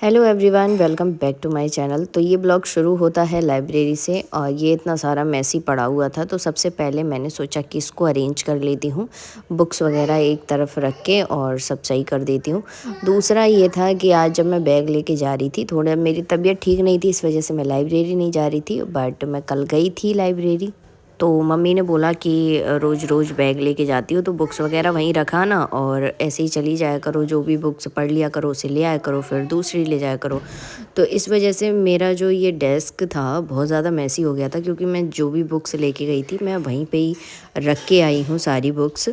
Hello everyone, welcome back to my channel. तो ये blog शुरू होता है लाइब्रेरी से और ये इतना सारा मैसी पड़ा हुआ था, तो सबसे पहले मैंने सोचा कि इसको अरेंज कर लेती हूँ, बुक्स वगैरह एक तरफ रख के और सब सही कर देती हूँ। दूसरा ये था कि आज जब मैं बैग लेके जा रही थी, थोड़ा मेरी तबीयत ठीक नहीं थी, इस वजह से मैं लाइब्रेरी नहीं जा रही थी, बट मैं कल गई थी लाइब्रेरी। तो मम्मी ने बोला कि रोज़ रोज़ बैग लेके जाती हो तो बुक्स वगैरह वहीं रखा ना, और ऐसे ही चली जाया करो, जो भी बुक्स पढ़ लिया करो उसे ले आया करो, फिर दूसरी ले जाया करो। तो इस वजह से मेरा जो ये डेस्क था बहुत ज़्यादा मैसी हो गया था, क्योंकि मैं जो भी बुक्स लेके गई थी मैं वहीं पे ही रख के आई हूँ सारी बुक्स।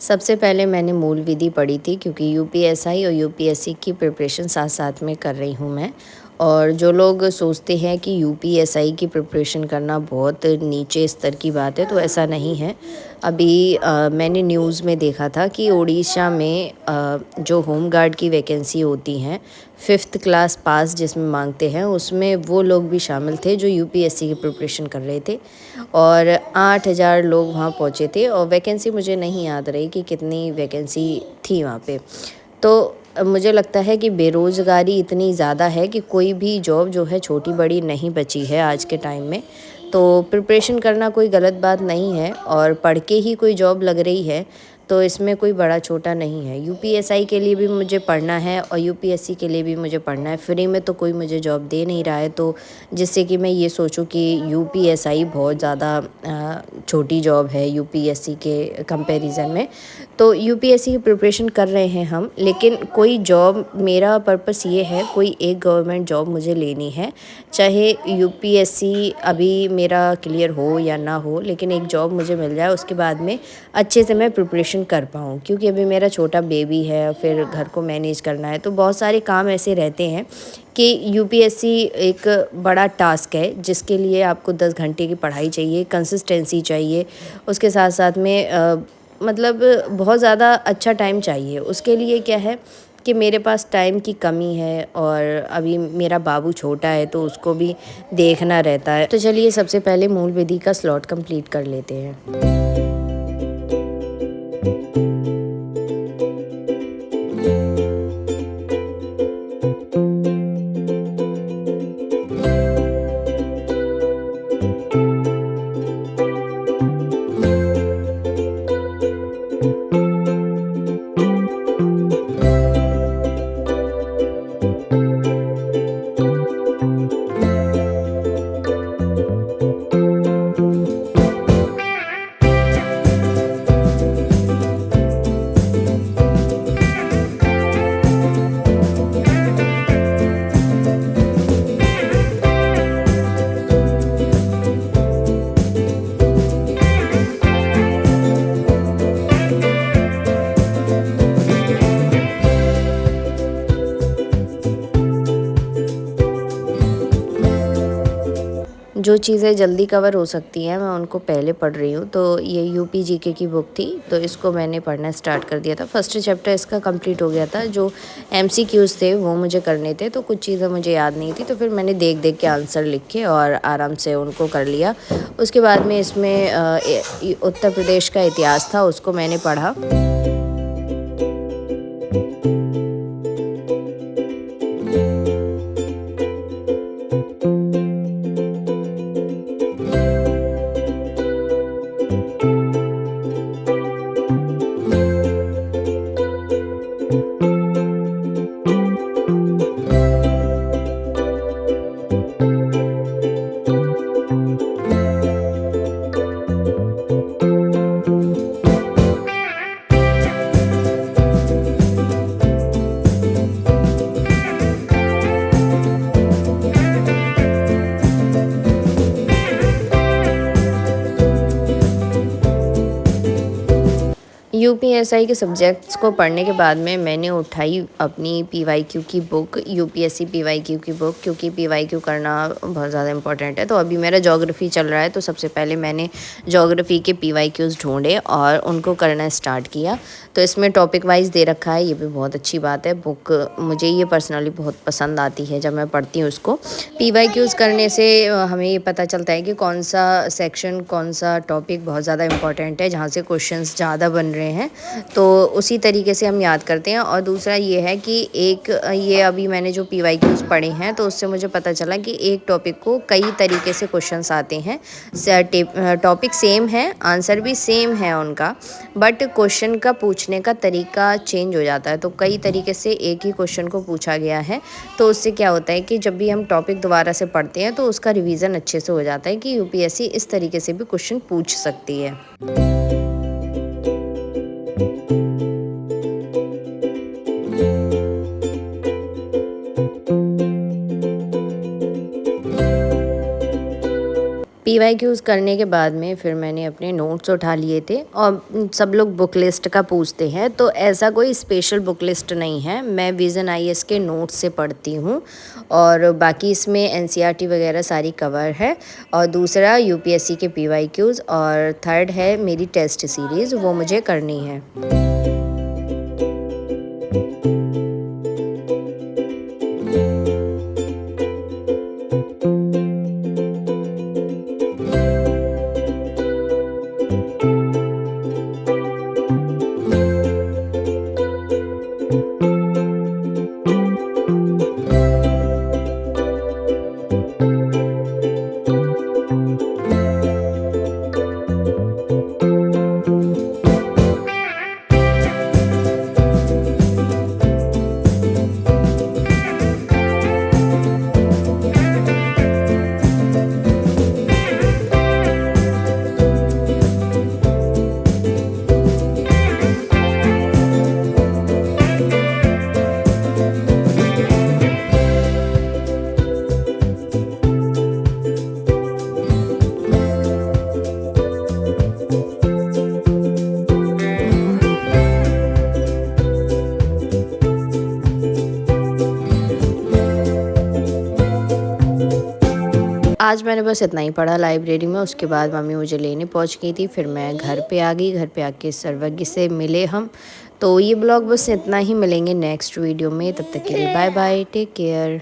सबसे पहले मैंने मूल विधि पढ़ी थी, क्योंकि यूपीएसआई और यूपीएससी की प्रिपरेशन साथ साथ में कर रही हूँ मैं। और जो लोग सोचते हैं कि यूपीएसआई की प्रिपरेशन करना बहुत नीचे स्तर की बात है, तो ऐसा नहीं है। अभी मैंने न्यूज़ में देखा था कि उड़ीसा में जो होम गार्ड की वैकेंसी होती हैं, 5th क्लास पास जिसमें मांगते हैं, उसमें वो लोग भी शामिल थे जो यूपीएससी की प्रिपरेशन कर रहे थे। और 8,000 लोग वहाँ पहुँचे थे, और वैकेंसी मुझे नहीं याद रही कि कितनी वैकेंसी थी वहाँ पे। तो मुझे लगता है कि बेरोज़गारी इतनी ज़्यादा है कि कोई भी जॉब जो है छोटी बड़ी नहीं बची है आज के टाइम में। तो प्रिपरेशन करना कोई गलत बात नहीं है, और पढ़ के ही कोई जॉब लग रही है तो इसमें कोई बड़ा छोटा नहीं है। यूपीएसआई के लिए भी मुझे पढ़ना है और यूपीएससी के लिए भी मुझे पढ़ना है। फ्री में तो कोई मुझे जॉब दे नहीं रहा है, तो जिससे कि मैं ये सोचूं कि यूपीएसआई बहुत ज़्यादा छोटी जॉब है यूपीएससी के कंपैरिजन में। तो यूपीएससी की प्रिपरेशन कर रहे हैं हम, लेकिन कोई जॉब, मेरा पर्पस ये है कोई एक गवर्नमेंट जॉब मुझे लेनी है, चाहे यूपीएससी अभी मेरा क्लियर हो या ना हो, लेकिन एक जॉब मुझे मिल जाए, उसके बाद में अच्छे से मैं प्रिपरेशन कर पाऊँ। क्योंकि अभी मेरा छोटा बेबी है, फिर घर को मैनेज करना है, तो बहुत सारे काम ऐसे रहते हैं कि यूपीएससी एक बड़ा टास्क है जिसके लिए आपको 10 घंटे की पढ़ाई चाहिए, कंसिस्टेंसी चाहिए, उसके साथ साथ में मतलब बहुत ज़्यादा अच्छा टाइम चाहिए। उसके लिए क्या है कि मेरे पास टाइम की कमी है, और अभी मेरा बाबू छोटा है तो उसको भी देखना रहता है। तो चलिए सबसे पहले मूल विधि का स्लॉट कंप्लीट कर लेते हैं। जो चीज़ें जल्दी कवर हो सकती हैं मैं उनको पहले पढ़ रही हूँ। तो ये यूपी जीके की बुक थी, तो इसको मैंने पढ़ना स्टार्ट कर दिया था। फर्स्ट चैप्टर इसका कंप्लीट हो गया था। जो एमसीक्यूज़ थे वो मुझे करने थे, तो कुछ चीज़ें मुझे याद नहीं थी, तो फिर मैंने देख देख के आंसर लिखे और आराम से उनको कर लिया। उसके बाद में इसमें उत्तर प्रदेश का इतिहास था, उसको मैंने पढ़ा। यूपीएसआई के सब्जेक्ट्स को पढ़ने के बाद में मैंने उठाई अपनी पीवाईक्यू की बुक, यूपीएससी पीवाईक्यू की बुक, क्योंकि पीवाईक्यू करना बहुत ज़्यादा इम्पोर्टेंट है। तो अभी मेरा ज्योग्राफी चल रहा है, तो सबसे पहले मैंने ज्योग्राफी के पीवाईक्यूज़ ढूंढे और उनको करना स्टार्ट किया। तो इसमें टॉपिक वाइज़ दे रखा है, ये भी बहुत अच्छी बात है। बुक मुझे ये पर्सनली बहुत पसंद आती है जब मैं पढ़ती हूँ उसको। पीवाईक्यूज़ करने से हमें ये पता चलता है कि कौन सा सेक्शन, कौन सा टॉपिक बहुत ज़्यादा इम्पोर्टेंट है, जहाँ से क्वेश्चंस ज़्यादा बन रहे हैं, तो उसी तरीके से हम याद करते हैं। और दूसरा ये है कि ये अभी मैंने जो पीवाईक्यूज़ पढ़े हैं, तो उससे मुझे पता चला कि एक टॉपिक को कई तरीके से क्वेश्चंस आते हैं। टॉपिक सेम है, आंसर भी सेम है उनका, बट क्वेश्चन का पूछने का तरीका चेंज हो जाता है। तो कई तरीके से एक ही क्वेश्चन को पूछा गया है, तो उससे क्या होता है कि जब भी हम टॉपिक दोबारा से पढ़ते हैं तो उसका रिवीजन अच्छे से हो जाता है कि यूपीएससी इस तरीके से भी क्वेश्चन पूछ सकती है। पीवाईक्यूज़ करने के बाद में फिर मैंने अपने नोट्स उठा लिए थे। और सब लोग बुक लिस्ट का पूछते हैं, तो ऐसा कोई स्पेशल बुक लिस्ट नहीं है, मैं विज़न आईएएस के नोट्स से पढ़ती हूँ। और बाकी इसमें एनसीईआरटी वगैरह सारी कवर है। और दूसरा यूपीएससी के पीवाईक्यूज़, और थर्ड है मेरी टेस्ट सीरीज़, वो मुझे करनी है। आज मैंने बस इतना ही पढ़ा लाइब्रेरी में। उसके बाद मम्मी मुझे लेने पहुंच गई थी, फिर मैं घर पे आ गई। घर पे आके सर्वज्ञ से मिले हम। तो ये ब्लॉग बस इतना ही, मिलेंगे नेक्स्ट वीडियो में, तब तक के लिए बाय बाय, टेक केयर।